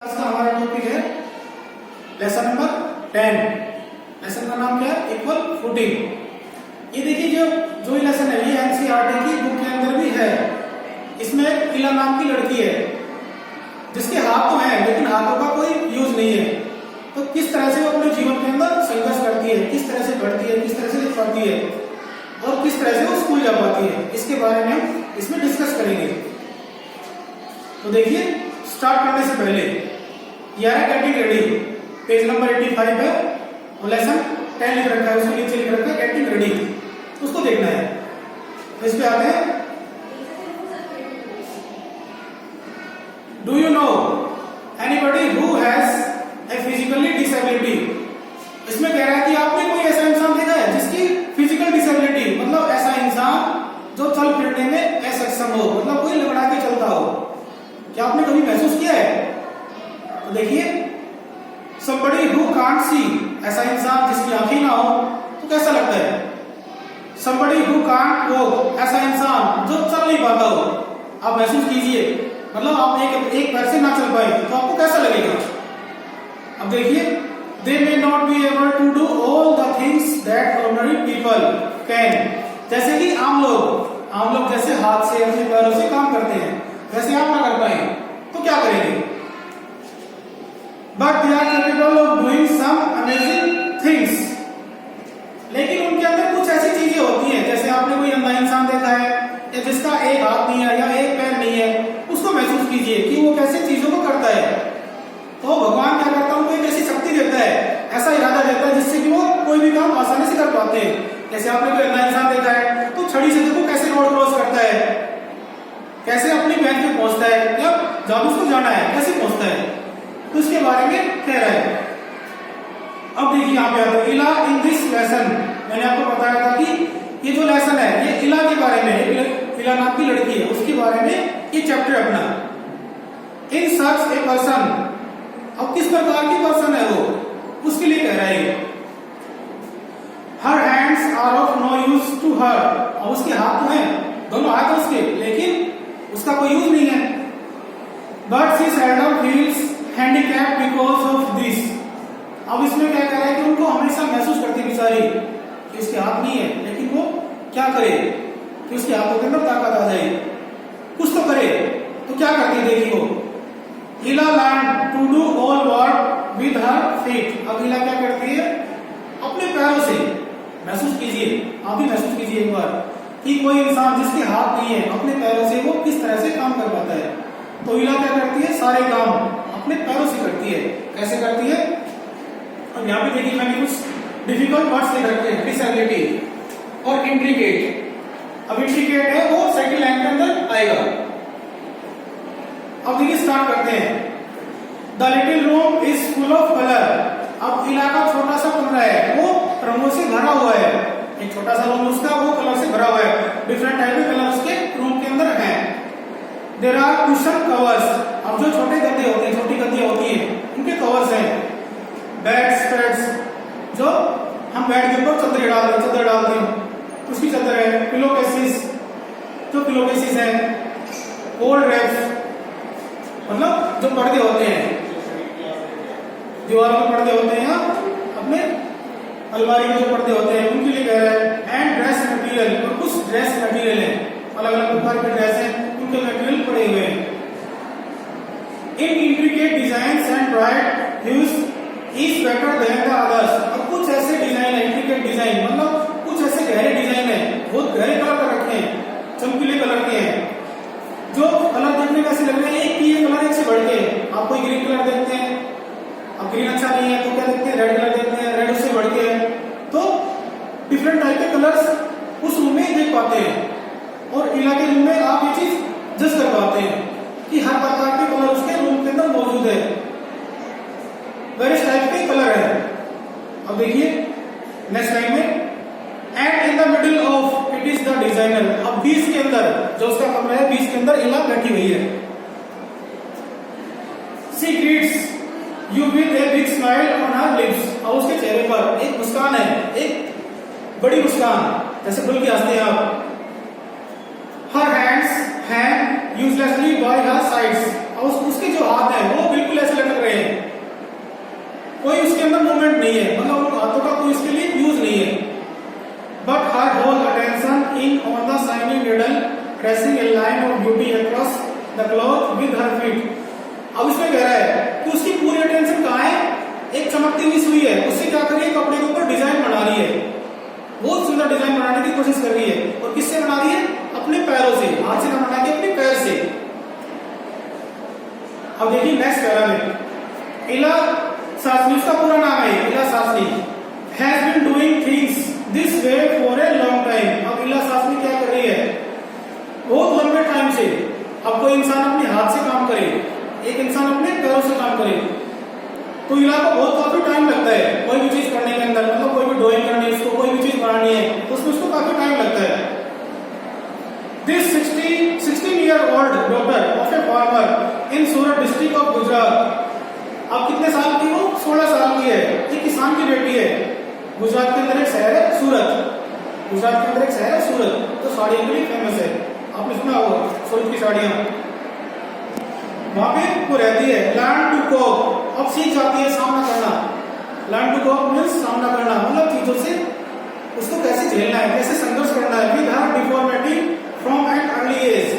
आज का हमारा टॉपिक है लेसन नंबर 10। लेसन का नाम क्या है? Equal footing. ये देखिए जो ये लेसन है ये एनसीईआरटी की बुक के अंदर भी है। इसमें इला नाम की लड़की है जिसके हाथ तो हैं लेकिन हाथों का कोई यूज नहीं है। तो किस तरह से वो अपने जीवन के अंदर संघर्ष करती है, किस तरह से बढ़ती है, किस तरह से लिख पाती है और किस तरह से वो स्कूल जा पाती है, इसके बारे में हम इसमें डिस्कस करेंगे। तो देखिए स्टार्ट करने से पहले यह है गेटिंग रेडी, पेज नंबर 85 है और लेसन 10 लिख रखा है, उसके नीचे लिख रखा है गेटिंग रेडी, उसको देखना है। तो इस पे आते हैं। Do you know anybody who has a physically disability? इसमें कह रहा है कि आपने कोई ऐसा इंसान देखा है जिसकी फिजिकल डिसेबिलिटी, मतलब ऐसा इंसान जो चल फिरने में असक्षम हो, मतलब कोई लंगड़ा के चलता हो। क्या आपने कभी महसूस किया है? तो देखिए somebody who can't see, ऐसा इंसान जिसकी आंखें ना हो तो कैसा लगता है? somebody who can't walk, ऐसा इंसान जो चल नहीं पाता हो। आप महसूस कीजिए, मतलब आप एक पैर से ना चल पाए तो आपको कैसा लगेगा? अब देखिए they may not be able to do all the things that ordinary people can, जैसे कि आम लोग जैसे हाथ से अपने पैरों से काम करते हैं वैसे आप ना कर पाए तो क्या करेंगे? But they are capable of doing some amazing things, लेकिन उनके अंदर कुछ ऐसी चीजें होती हैं, जैसे आपने कोई अंधा इंसान देखा है या जिसका एक हाथ नहीं है या एक पैर नहीं है, उसको महसूस कीजिए कि वो कैसे चीजों को करता है। तो भगवान क्या करता है, उनको एक ऐसी शक्ति देता है, ऐसा इरादा देता है जिससे कि वो कोई भी काम आसानी से कर पाते हैं। जैसे आपने कोई अंधा इंसान देखा है तो छड़ी से देखो कैसे रोड क्रॉस करता है, कैसे अपनी बैंक पे पहुंचता है या जहां उसको जाना है कैसे पहुंचता है, तो इसके बारे में कह रहा है। अब देखिए यहाँ पे आता है इला इन दिस लेसन। मैंने आपको बताया था कि ये जो लेसन है ये इला के बारे में है, इला नाम की लड़की है उसके बारे में ये चैप्टर अपना। इन सच ए पर्सन, अब किस प्रकार की पर्सन है वो, उसके लिए कह रहा है। Her hands are of no use to her, और उसके हाथ तो हैं, दोनों हाथ हैं उसके, लेकिन उसका कोई यूज नहीं है। But she seldom feels handicap because of this. अब इसमें क्या कह रहा है कि उनको हमेशा महसूस करती बेचारी कि उसके हाथ नहीं है, लेकिन वो क्या करे कि उसके हाथों के अंदर ताकत आ जाए, कुछ तो करे। तो क्या करती है देखिए वो, Ila learn to do all work with her feet. अब इला क्या करती है, अपने पैरों से, महसूस कीजिए, आप भी महसूस कीजिए एक बार कि कोई इंसान जिसके हाथ नहीं है अपने पैरों से वो किस तरह से काम कर पाता है। तो इला क्या करती है, सारे काम अपने पैरों से करती है। कैसे करती है? अब यहाँ पे देखिए मैंने कुछ डिफिकल्ट वर्ड्स लिख रखे हैं, डिसेबिलिटी और इंट्रिकेट। अब इंट्रिकेट है वो सेकंड लाइन के अंदर आएगा। अब देखिए स्टार्ट करते हैं। The little room is full of colour. अब इलाका छोटा सा कमरा है वो रंगों से भरा हुआ है, एक छोटा सा रूम उसका वो कलर से भरा हुआ है, डिफरेंट टाइप के कलर उसके रूम के अंदर हैं। There are cushion covers. अब जो छोटे गद्दे होते हैं, छोटी गद्दियां होती हैं, उनके कवर्स हैं। बेड्स, बेड्स जो हम बेड के ऊपर चादर डालते हैं उसकी चादर है। पिलो केसेस, जो पिलो केसेस है। ओल्ड रैप्स, मतलब जो पर्दे होते हैं, दीवार के पर्दे होते हैं, अपने अलमारी के जो पर्दे होते हैं उनके लिए कह रहा है। एंड ड्रेस मटेरियल, और कुछ ड्रेस मटेरियल है, अलग अलग प्रकार के ड्रेस हैं, उनके मटेरियल पड़े हुए हैं। इन intricate designs and bright hues is better than the others. अब कुछ ऐसे डिजाइन है, इंट्रिकेट डिजाइन मतलब कुछ ऐसे गहरे डिजाइन है, बहुत गहरे कलर कर रखे हैं, चमकीले कलर के हैं, जो कलर देखने में ऐसे लग रहे हैं एक ही कलर एक से बढ़ के। आप कोई ग्रीन कलर देखते हैं, अब ग्रीन अच्छा नहीं है तो क्या देखते हैं, रेड कलर देखते हैं, रेड उससे बढ़ के है। तो डिफरेंट टाइप के कलर्स उस रूम में देख पाते हैं और इलाके रूम में आप ये चीज जज कर पाते हैं कि हर प्रकार के कलर उसके रूम के अंदर मौजूद है, वेरियस टाइप के कलर है। अब देखिए नेक्स्ट लाइन में, and in the middle of it is the designer. अब बीच के अंदर जो उसका कमरा है, बीच के अंदर इला बैठी हुई है। She greets you with a big smile on her lips. और उसके चेहरे पर एक मुस्कान है, एक बड़ी मुस्कान, जैसे खुल के हंसते हैं आप। Her hands hang uselessly bye हर साइड्स। और उसके जो हाथ है वो बिल्कुल ऐसे लगने tracing A line of beauty across the cloth with her feet. अब इसमें कह रहा है कि उसकी पूरी अटेंशन कहाँ है, एक चमकती हुई सुई है, उससे क्या कर रही है, कपड़े के ऊपर डिजाइन बना रही है, बहुत सुंदर डिजाइन बनाने की कोशिश कर रही है। और किससे बना रही है, अपने पैरों से, हाथ से ना बना के अपने पैर से। अब देखिए नेक्स्ट पैरा में इला सासनी, उसका पूरा नाम है Ila Sasni, has been doing things this way for a long time. अब इला सासनी क्या कर रही है, बहुत लंबे टाइम से। अब कोई इंसान अपने हाथ से काम करे, एक इंसान अपने पैरों से काम करे, तो इला को बहुत काफी टाइम लगता है कोई भी चीज करने के अंदर, मतलब कोई भी ड्राइंग करनी है उसको, कोई भी चीज बनानी है तो उसको काफी टाइम लगता है। This 16-year-old daughter of a farmer in Surat district of Gujarat। अब कितने साल की वो, 16 साल की है, एक किसान की बेटी है। गुजरात के अंदर एक शहर है सूरत, गुजरात के अंदर एक शहर है सूरत, तो साड़ियों के लिए फेमस है, आपने सुना होगा सूरत की साड़ियां, वहां पे वो रहती है। लर्न टू कोप, अब सीख जाती है सामना करना। लर्न टू कोप मीन्स सामना करना, मतलब चीजों से उसको कैसे झेलना है, कैसे संघर्ष करना है। With her deformity from an early age.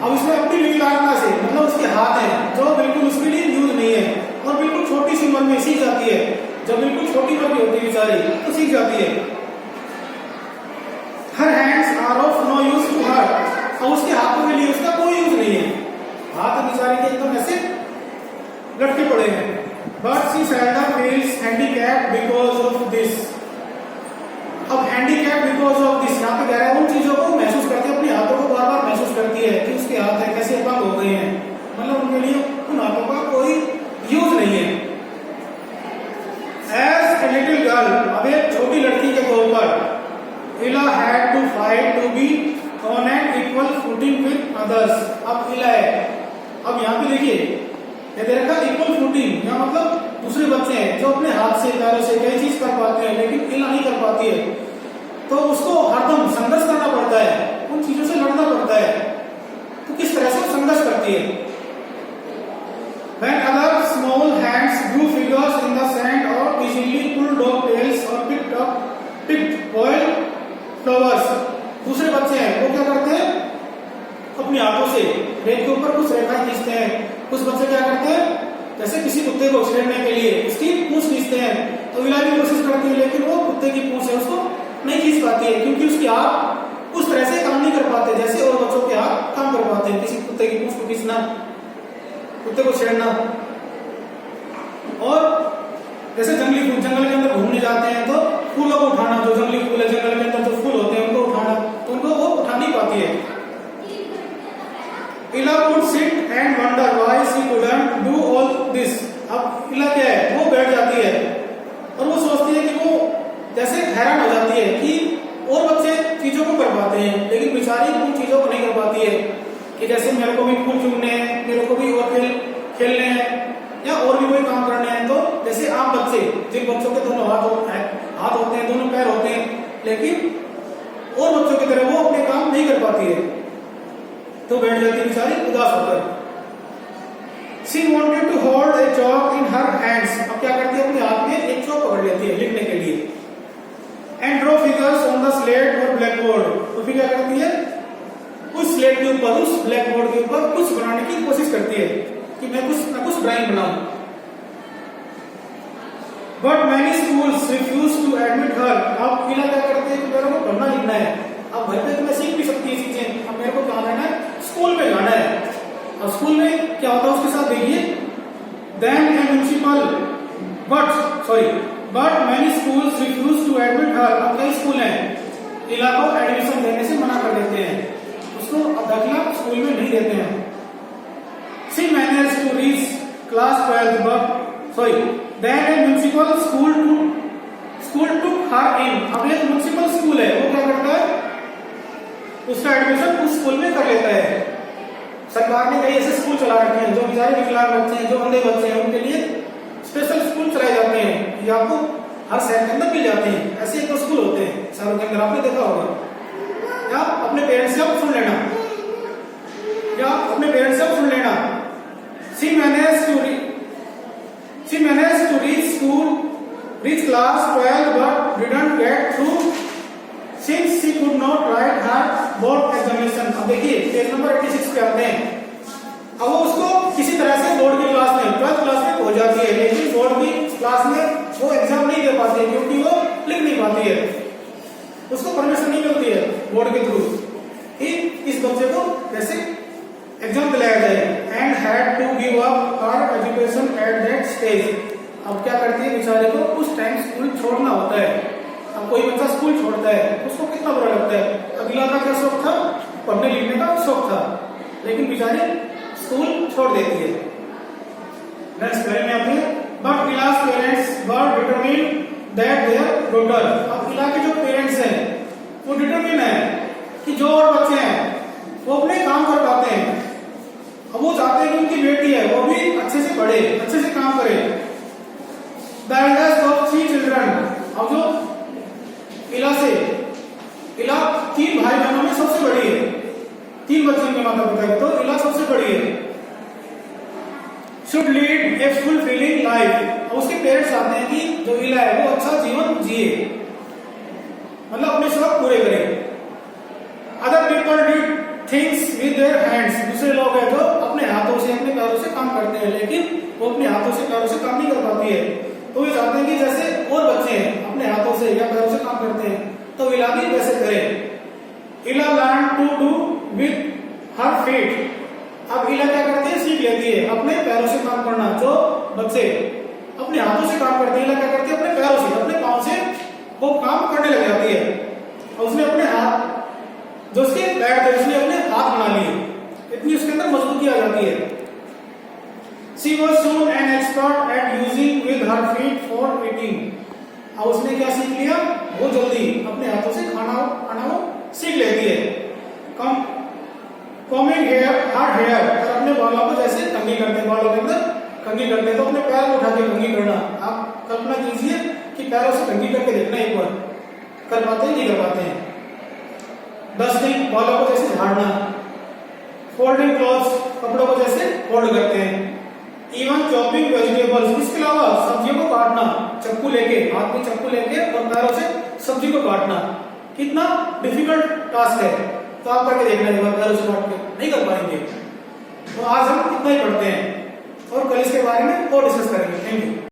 अब इसमें अपनी विकलांगता से, मतलब उसके हाथ हैं जो बिल्कुल उसके लिए यूज नहीं है, और बिल्कुल छोटी सी उम्र में सीख जाती है। जब बिल्कुल छोटी उम्र की होती है बेचारी तो सीख जाती है। Her hands are of no use to her, और उसके हाथों के लिए उसका कोई यूज नहीं है, हाथ बेचारे के एकदम ऐसे लटके पड़े हैं। But she seldom feels handicapped because of this. अब हैंडीकैप बिकॉज ऑफ दिस, यहाँ पे कह रहा है उन चीजों को महसूस करती है, अपने हाथों को बार बार महसूस करती है कि उसके हाथ है कैसे अपंग हो गए हैं, मतलब उनके लिए उन हाथों का कोई यूज नहीं है। एज ए लिटिल गर्ल, अब एक छोटी लड़की के तौर पर Ila had to fight to be on an equal footing with others. अब इला है, अब यहाँ पे देखिए ये दे रखा इक्वल फुटिंग, यहाँ मतलब दूसरे बच्चे हैं जो अपने हाथ से पैरों से कई चीज कर पाते हैं लेकिन इला नहीं कर पाती है, तो उसको हरदम संघर्ष करना पड़ता है, उन चीजों से लड़ना पड़ता है। तो किस तरह से संघर्ष करती है। When other small hands drew figures in the sand or easily pulled dog tails or picked boiled flowers, दूसरे बच्चे हैं वो क्या करते हैं, अपने हाथों से रेत के ऊपर कुछ रेखाएं खींचते हैं। कुछ बच्चे क्या करते हैं, जैसे किसी कुत्ते को छेड़ने के लिए उसकी पूंछ खींचते हैं, तो इला की कोशिश करती है लेकिन वो कुत्ते की पूंछ है उसको नहीं खींच पाती है, क्योंकि उसके हाथ उस तरह से काम नहीं कर पाते जैसे और बच्चों के हाथ काम कर पाते हैं। किसी कुत्ते की पूंछ को खींचना, कुत्ते को छेड़ना, और जैसे जंगल के अंदर घूमने जाते हैं तो फूलों को उठाना, जो जंगली फूल है जंगल के अंदर जो फूल होते हैं उनको उठाना, तो उनको वो उठा नहीं पाती है। इला would sit and wonder why she couldn't do all this। अब इला क्या है, वो बैठ जाती है और वो सोचती है कि वो जैसे हैरान हो जाती है कि और बच्चे चीजों को कर पाते हैं लेकिन बेचारी उन चीजों को नहीं कर पाती है, कि जैसे मेरे को भी फूल चुनने हैं, मेरे को भी और खेलने हैं या और भी कोई काम करने हैं। तो जैसे आम बच्चे, जिन बच्चों के दोनों हाथ होते हैं, दोनों पैर होते हैं, लेकिन और बच्चों की तरह वो अपने काम नहीं कर पाती है, तो बैठ जाती है बेचारी उदास होकर। She wanted to hold a chalk in her hands। अब क्या करती है, अपने हाथ में एक चौक पकड़ लेती है लिखने के लिए। And draw figures on the slate or blackboard। तो फिर क्या करती है, उस स्लेट के ऊपर, उस ब्लैक बोर्ड के ऊपर कुछ बनाने की कोशिश करती है कि मैं कुछ ड्राइंग बनाऊं। But many schools refuse to admit her। अब इला क्या करते हैं कि मेरे को पढ़ना लिखना है, अब घर पे तो मैं सीख भी सकती है चीजें, अब मेरे को कहाँ जाना है, स्कूल में जाना है। और स्कूल में क्या होता है उसके साथ देखिए, then a municipal but many schools refuse to admit her। अब कई स्कूल हैं इला को एडमिशन देने से मना कर देते हैं, उसको दाखिला स्कूल में नहीं देते हैं। She managed to reach class 12 but then a municipal school took her in। अब एक म्युनिसिपल स्कूल है वो क्या करता है, उसका एडमिशन उस स्कूल में कर लेता है। सरकार ने कई ऐसे स्कूल चला रखे हैं जो बेचारे विकलांग बच्चे हैं, जो अंधे बच्चे हैं, उनके लिए स्पेशल स्कूल चलाए जाते हैं, ये आपको हर शहर के अंदर मिल जाते हैं। ऐसे एक स्कूल होते हैं शहरों के अंदर, आपने देखा होगा। या अपने पेरेंट्स से आप सुन लेना, She managed to reach class 12 but didn't get through since she could not write her board examination. अब देखिए पेज नंबर 86 पे आते हैं। अब वो उसको किसी तरह से बोर्ड की क्लास में 12th क्लास में हो जाती है, लेकिन बोर्ड की क्लास में वो एग्जाम नहीं दे पाती है क्योंकि वो लिख नहीं पाती है, उसको परमिशन नहीं मिलती है बोर्ड के थ्रू कि इस बच्चे को कैसे एग्जाम दिलाया जाए। And had to give up her education at that stage. अब क्या करती है बेचारे को उस टाइम स्कूल छोड़ना होता है। अब कोई बच्चा स्कूल छोड़ता है उसको कितना बुरा लगता है। अगला का क्या शौक था, पढ़ने लिखने का शौक था, लेकिन बेचारी स्कूल छोड़ देती है। नेक्स्ट लाइन में आती है, बट इलाज parents were determined that there daughter. अब इला के जो पेरेंट्स हैं वो डिटरमिन है कि जो और बच्चे हैं वो अपने काम कर पाते हैं। अब वो चाहते हैं कि उनकी बेटी है वो भी अच्छे से पढ़े, अच्छे से काम करे। The eldest of 3 children. अब जो इला 3 भाई बहनों में सबसे बड़ी है, 3 बच्चों के माता पिता के, तो इला सबसे बड़ी है। Should lead A fulfilling life. और उसके पेरेंट्स चाहते हैं कि जो इला है वो अच्छा जीवन जिए, मतलब अपने शौक पूरे करे। Other people did things with their hands. दूसरे लोग हैं जो अपने हाथों से अपने पैरों से काम करते हैं, लेकिन वो अपने हाथों से पैरों से काम नहीं कर पाती है। तो वे चाहते हैं कि जैसे और बच्चे हैं अपने हाथों से या पैरों से काम करते हैं तो इला भी वैसे करे। Ila learn to do with her feet. अब इला क्या करती है, सीख लेती है अपने पैरों से काम करना। जो बच्चे अपने हाथों से काम करते हैं, इला क्या करती है अपने पैरों से, अपने पांव से वो काम करने लग जाती है। और उसने अपने हाथ जो उसके पैर थे उसने अपने हाथ बना लिए, इतनी उसके अंदर मजबूती आ जाती है। She was soon an expert at using with her feet for eating. अब उसने क्या सीख लिया, वो जल्दी अपने हाथों से खाना सीख लेती है। combing hair, her hair, और अपने बालों को जैसे कंघी करते हैं, बालों के अंदर कंघी करते हैं तो अपने पैर को उठा के कंघी करना। आप कल्पना कीजिए कि पैरों से कंघी करके देखना एक बार, कर पाते हैं नहीं कर पाते हैं। डस्टिंग, बालों को जैसे झाड़ना। फोल्डिंग क्लॉथ्स, कपड़ों को जैसे फोल्ड करते हैं। इवन चॉपिंग वेजिटेबल्स, इसके अलावा सब्जियों को काटना, चाकू लेके, हाथ में चाकू लेके और पैरों से सब्जी को काटना कितना डिफिकल्ट टास्क है। तो आप करके देखना एक बार, पैरों से काट के नहीं कर पाएंगे। तो आज हम इतना ही पढ़ते हैं और कल इसके बारे में और डिस्कस करेंगे। Thank you.